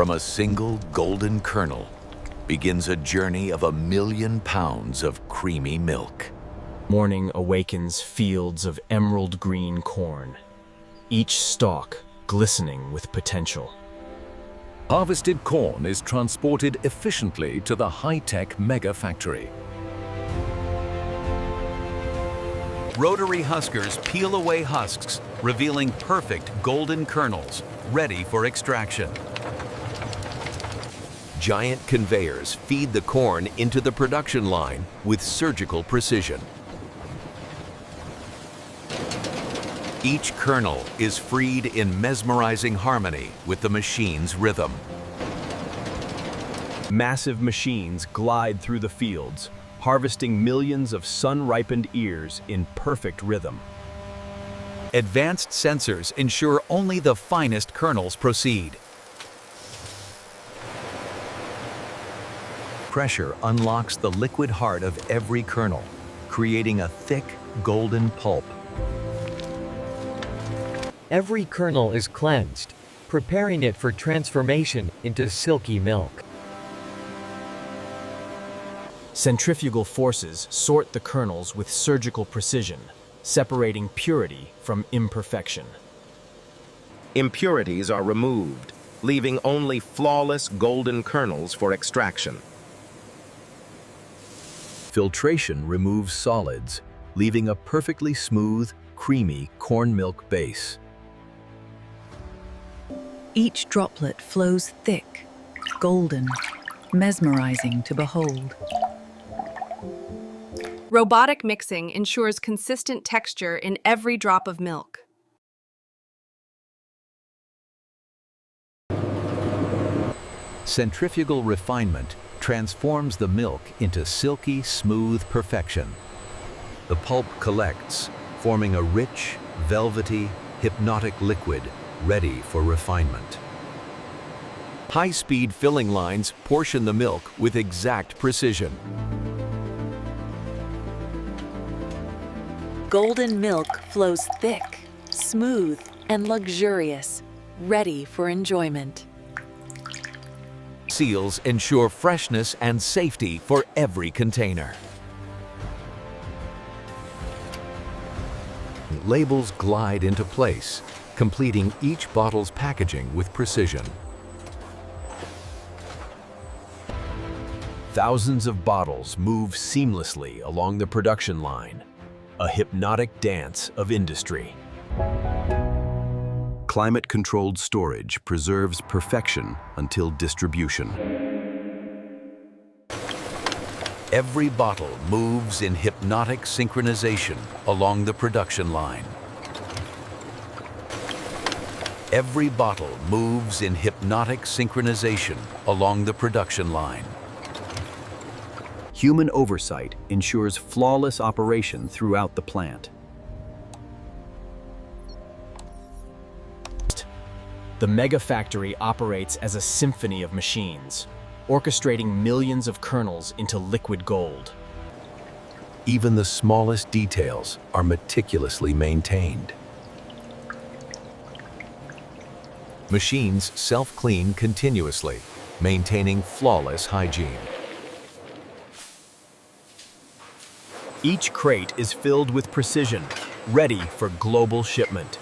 From a single golden kernel begins a journey of 1,000,000 pounds of creamy milk. Morning awakens fields of emerald green corn, each stalk glistening with potential. Harvested corn is transported efficiently to the high-tech mega factory. Rotary huskers peel away husks, revealing perfect golden kernels, ready for extraction. Giant conveyors feed the corn into the production line with surgical precision. Each kernel is freed in mesmerizing harmony with the machine's rhythm. Massive machines glide through the fields, harvesting millions of sun-ripened ears in perfect rhythm. Advanced sensors ensure only the finest kernels proceed. Pressure unlocks the liquid heart of every kernel, creating a thick, golden pulp. Every kernel is cleansed, preparing it for transformation into silky milk. Centrifugal forces sort the kernels with surgical precision, separating purity from imperfection. Impurities are removed, leaving only flawless golden kernels for extraction. Filtration removes solids, leaving a perfectly smooth, creamy corn milk base. Each droplet flows thick, golden, mesmerizing to behold. Robotic mixing ensures consistent texture in every drop of milk. Centrifugal refinement transforms the milk into silky, smooth perfection. The pulp collects, forming a rich, velvety, hypnotic liquid ready for refinement. High-speed filling lines portion the milk with exact precision. Golden milk flows thick, smooth, and luxurious, ready for enjoyment. Seals ensure freshness and safety for every container. Labels glide into place, completing each bottle's packaging with precision. Thousands of bottles move seamlessly along the production line, a hypnotic dance of industry. Climate-controlled storage preserves perfection until distribution. Every bottle moves in hypnotic synchronization along the production line. Every bottle moves in hypnotic synchronization along the production line. Human oversight ensures flawless operation throughout the plant. The mega factory operates as a symphony of machines, orchestrating millions of kernels into liquid gold. Even the smallest details are meticulously maintained. Machines self-clean continuously, maintaining flawless hygiene. Each crate is filled with precision, ready for global shipment.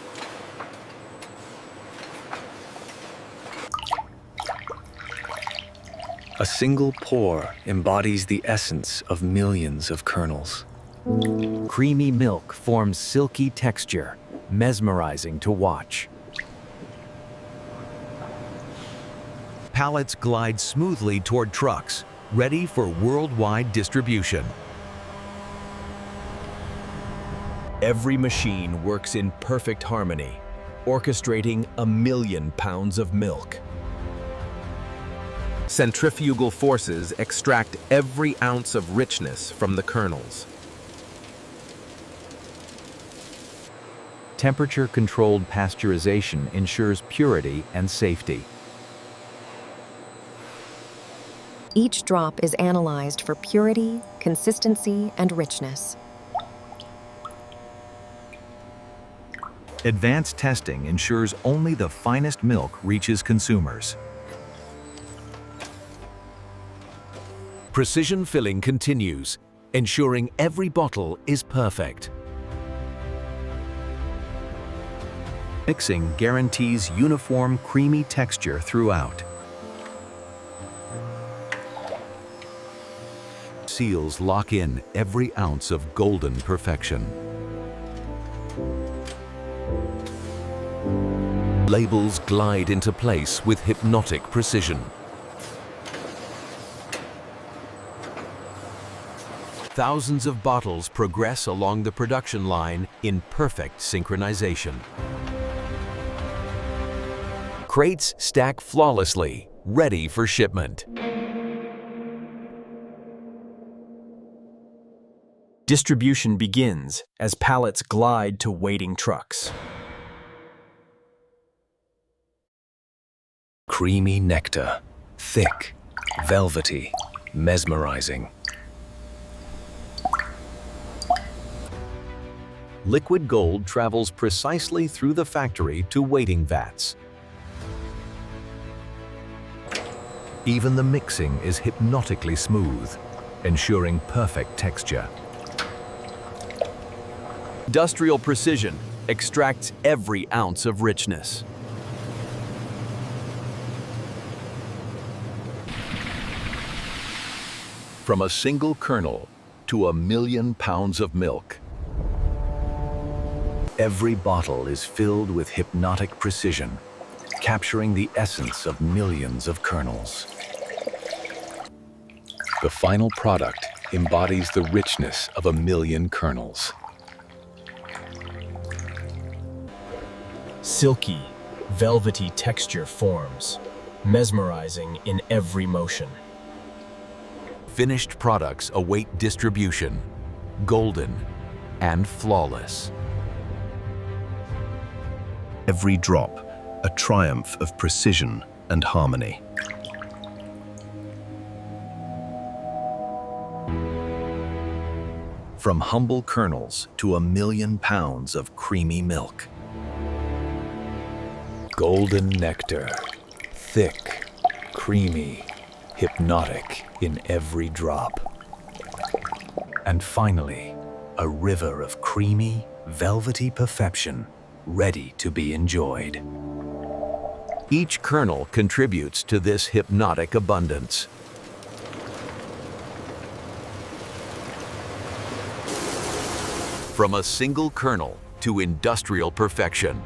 A single pour embodies the essence of millions of kernels. Creamy milk forms silky texture, mesmerizing to watch. Pallets glide smoothly toward trucks, ready for worldwide distribution. Every machine works in perfect harmony, orchestrating 1,000,000 pounds of milk. Centrifugal forces extract every ounce of richness from the kernels. Temperature-controlled pasteurization ensures purity and safety. Each drop is analyzed for purity, consistency, and richness. Advanced testing ensures only the finest milk reaches consumers. Precision filling continues, ensuring every bottle is perfect. Mixing guarantees uniform, creamy texture throughout. Seals lock in every ounce of golden perfection. Labels glide into place with hypnotic precision. Thousands of bottles progress along the production line in perfect synchronization. Crates stack flawlessly, ready for shipment. Distribution begins as pallets glide to waiting trucks. Creamy nectar, thick, velvety, mesmerizing. Liquid gold travels precisely through the factory to waiting vats. Even the mixing is hypnotically smooth, ensuring perfect texture. Industrial precision extracts every ounce of richness. From a single kernel to 1,000,000 pounds of milk, every bottle is filled with hypnotic precision, capturing the essence of millions of kernels. The final product embodies the richness of 1,000,000 kernels. Silky, velvety texture forms, mesmerizing in every motion. Finished products await distribution, golden and flawless. Every drop, a triumph of precision and harmony. From humble kernels to 1,000,000 pounds of creamy milk. Golden nectar, thick, creamy, hypnotic in every drop. And finally, a river of creamy, velvety perfection, ready to be enjoyed. Each kernel contributes to this hypnotic abundance. From a single kernel to industrial perfection,